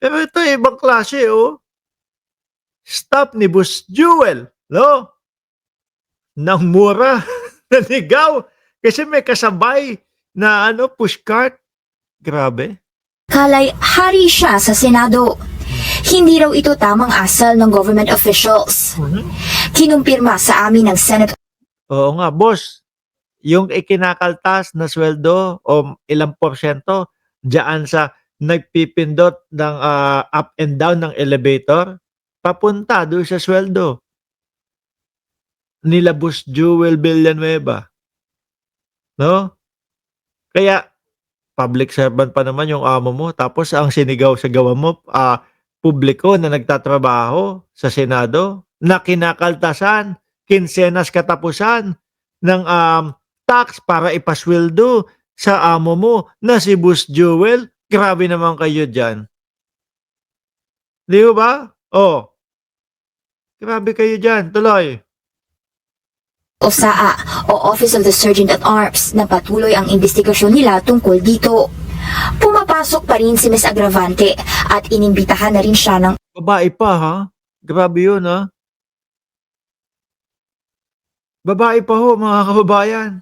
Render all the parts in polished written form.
Pero ito ibang klase, oh. Stop ni Boss Jewel, no? Ng mura na ligaw kasi may kasabay na ano, pushcart. Grabe. Kalay hari siya sa Senado. Hindi raw ito tamang asal ng government officials. Kinumpirma sa amin ng Senate Oo nga, boss. Yung ikinakaltas na sweldo o ilang porsyento diyan sa nagpipindot ng up and down ng elevator, papunta doon sa sweldo nila Boss Jewel Villanueva, no? Kaya public servant pa naman yung amo mo tapos ang sinigaw sa gawa mo, publiko na nagtatrabaho sa Senado na kinakaltasan, kinsenas katapusan ng, tax para ipasweldo sa amo mo na si Boss Jewel. Grabe naman kayo diyan. 'Di ho ba? Oh, grabe kayo diyan, tuloy. OSAA o Office of the Sergeant at Arms na patuloy ang investigasyon nila tungkol dito. Pumapasok pa rin si Ms. Agravante at inimbitahan na rin siya ng Babae pa, ha? Grabe 'yun, ha? Babae pa ho, mga kababayan.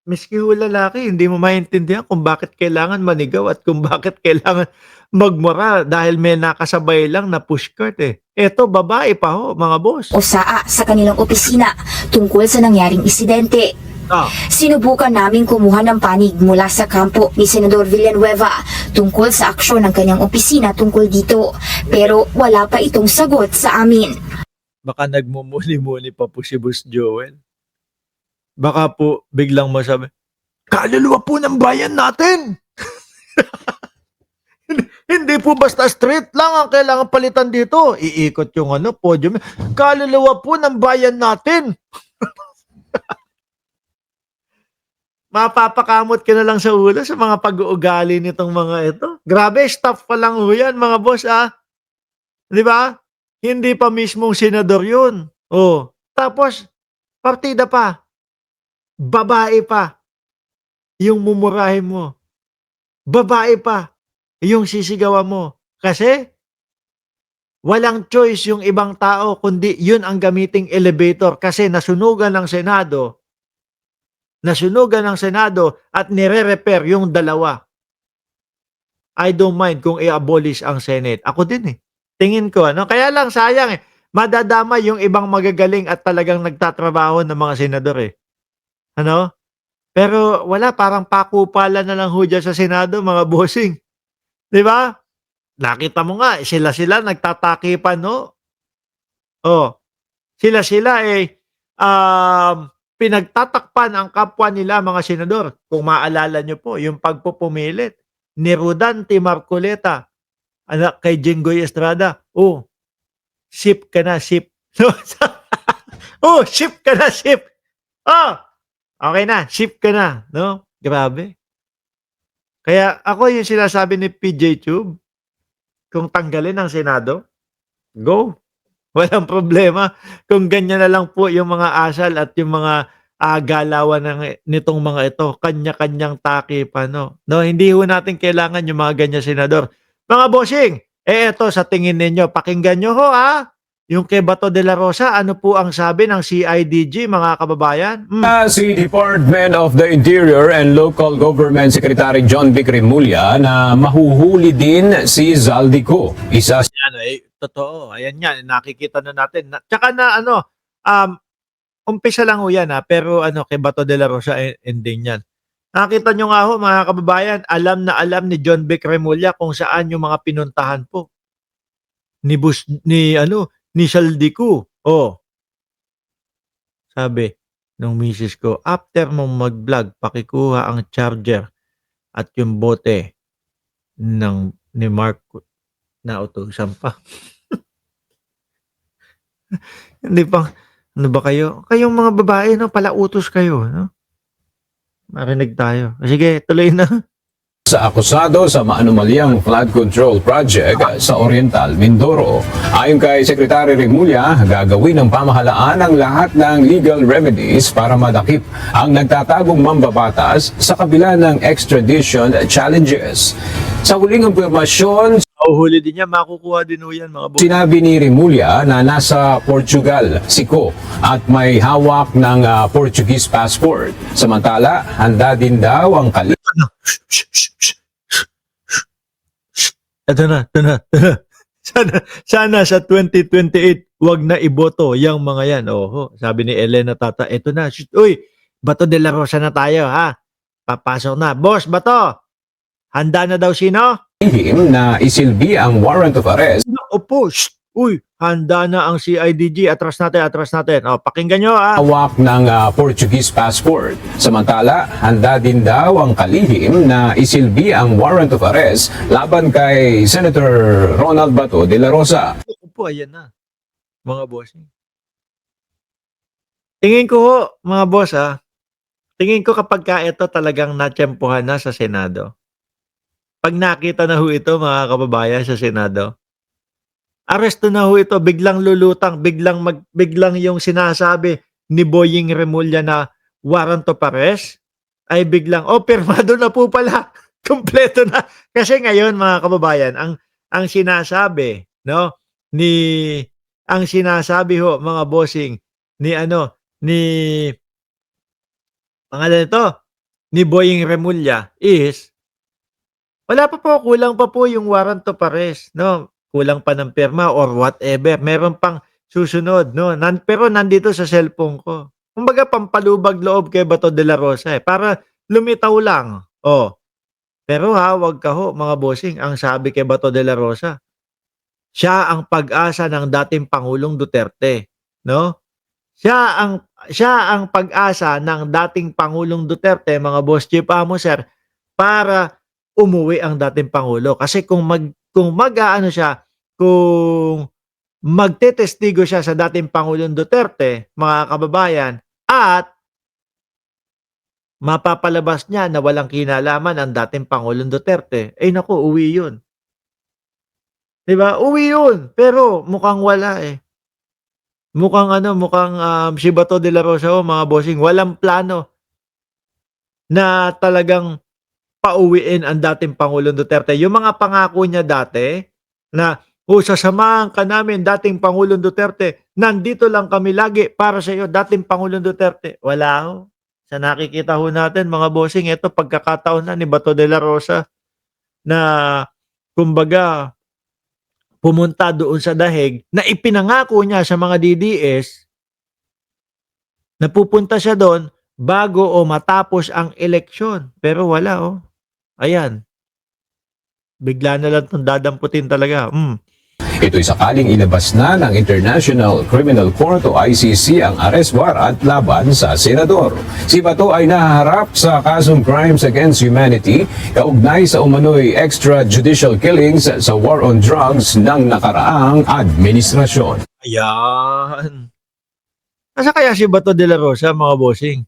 Miski ho lalaki, hindi mo maintindihan kung bakit kailangan manigaw at kung bakit kailangan magmura dahil may nakasabay lang na pushcart, eh. Eto babae pa ho, mga boss. OSAA sa kanilang opisina tungkol sa nangyaring insidente. Ah, Sinubukan namin kumuha ng panig mula sa kampo ni Senador Villanueva tungkol sa aksyon ng kanyang opisina tungkol dito, pero wala pa itong sagot sa amin. baka nagmumuni-muni pa po si Boss Joel. Baka po biglang masabi, kaluluwa po ng bayan natin! Hindi po basta street lang ang kailangan palitan dito. Iikot yung ano, podium. Kaluluwa po ng bayan natin. Mapapakamot ka na lang sa ulo sa mga pag-uugali nitong mga ito. Grabe, staff pa lang ho yan, mga boss, ah. Di ba? Hindi pa mismong senador yun. Oh. Tapos, partida pa. Babae pa. Yung mumurahin mo. Babae pa. Yung sisigawan mo. Kasi, walang choice yung ibang tao kundi yun ang gamiting elevator kasi nasunugan ng Senado at nire-repair yung dalawa. I don't mind kung i-abolish ang Senate. Ako din eh. Tingin ko, ano? Kaya lang sayang eh. Madadama yung ibang magagaling at talagang nagtatrabaho ng mga senador eh. Ano? Pero wala, parang pakupalan na lang ho dyan sa Senado, mga bossing. Di ba? Nakita mo nga, sila-sila nagtatakipan, no? Oh, sila-sila eh, pinagtatakpan ang kapwa nila mga senador. Kung maalala nyo po, yung pagpupumilit ni Rodante Marcoleta, anak kay Jinggoy Estrada, oh, ship ka na, ship. Oh, ship ka na, ship. Oh, okay na, ship ka na. No? Grabe. Kaya ako yung sinasabi ni PJ Tube, kung tanggalin ang Senado, go. Walang problema. Kung ganyan na lang po yung mga asal at yung mga galawan nitong mga ito, kanya-kanyang takipan, no? No, hindi ho natin kailangan yung mga ganyan senador. Mga bossing, eto sa tingin ninyo, pakinggan nyo ho yung kay Bato de la Rosa, ano po ang sabi ng CIDG, mga kababayan? Si Department of the Interior and Local Government Secretary John Vic Remulla na mahuhuli din si Zaldico. Isa Yan, totoo. Ayan yan, nakikita na natin. Tsaka na umpisa lang ho yan pero kay Bato de la Rosa ending yan. Nakita nyo nga ho mga kababayan, alam na alam ni John Vic Remulla kung saan yung mga pinuntahan po ni Zaldico. Oh. Sabi nung misis ko, after mong mag-vlog, pakikuha ang charger at yung bote ni Mark na utusan pa. Hindi pa, ano ba kayo? Kayong mga babae, no, pala utos kayo, no? Marinig tayo. Sige, tuloy na. sa akusado sa maanumalyang flood control project sa Oriental Mindoro. Ayon kay Secretary Remulla, gagawin ng pamahalaan ang lahat ng legal remedies para madakip ang nagtatagong mambabatas sa kabila ng extradition challenges. Sa huling impormasyon, Mahuhuli din yan, makukuha din ho yan mga boss. sinabi ni Remulla na nasa Portugal si Ko at may hawak ng Portuguese passport. Samantala, handa din daw ang Ito na. Sana sa 2028, wag na iboto yung mga yan. Oho, sabi ni Elena Tata, ito na. Uy, Bato de la Rosa na tayo, ha? Papasok na. Boss, Bato! Handa na daw sino? kalihim na isilbi ang warrant of arrest Opo, uy, handa na ang CIDG. Atras natin. O, pakinggan nyo, ha? hawak ng Portuguese passport. Samantala, handa din daw ang kalihim na isilbi ang warrant of arrest laban kay Senator Ronald Bato de la Rosa. Opo, ayan na. Mga boss. Tingin ko ho, mga boss, ha? Tingin ko kapag ka ito talagang natsyempohan na sa Senado. Pag nakita na ho ito, mga kababayan, sa Senado, aresto na ho ito, biglang lulutang, biglang yung sinasabi ni Boying Remulla na warrant of arrest, ay biglang, pirmado na po pala, kompleto na. Kasi ngayon, mga kababayan, ang sinasabi, no, ang sinasabi ho, mga bossing, pangalan nito, ni Boying Remulla is, wala pa po, kulang pa po yung warrant of arrest, no? Kulang pa ng pirma or whatever. Meron pang susunod, no? Pero nandito sa cellphone ko. Kumbaga, pampalubag loob kay Bato de la Rosa, para lumitaw lang. Pero wag ka ho, mga bossing, ang sabi kay Bato de la Rosa, siya ang pag-asa ng dating Pangulong Duterte, no? Siya ang pag-asa ng dating Pangulong Duterte, mga boss chief amo sir, para umuwi ang dating Pangulo. Kasi kung magtetestigo siya sa dating Pangulong Duterte, mga kababayan, at mapapalabas niya na walang kinalaman ang dating Pangulong Duterte, naku, uwi yun. Diba? Uwi yun. Pero mukhang wala eh. Mukhang si Bato de la Rosa, mga bossing, walang plano na talagang pauwiin ang dating Pangulong Duterte. Yung mga pangako niya dati na sasamahan ka namin, dating Pangulong Duterte, nandito lang kami lagi para sa iyo, dating Pangulong Duterte. Wala ho. Sa nakikita ho natin, mga bossing, ito pagkakataon na ni Bato de la Rosa na kumbaga pumunta doon sa dahig na ipinangako niya sa mga DDS na pupunta siya doon bago o matapos ang eleksyon. Pero wala Ayan. Bigla na lang itong dadamputin talaga. Ito'y sakaling ilabas na ng International Criminal Court o ICC ang arrest warrant laban sa senador. Si Bato ay nahaharap sa kasong crimes against humanity kaugnay sa umano'y extrajudicial killings sa war on drugs ng nakaraang administrasyon. Ayan. Asa kaya si Bato de la Rosa, mga bossing?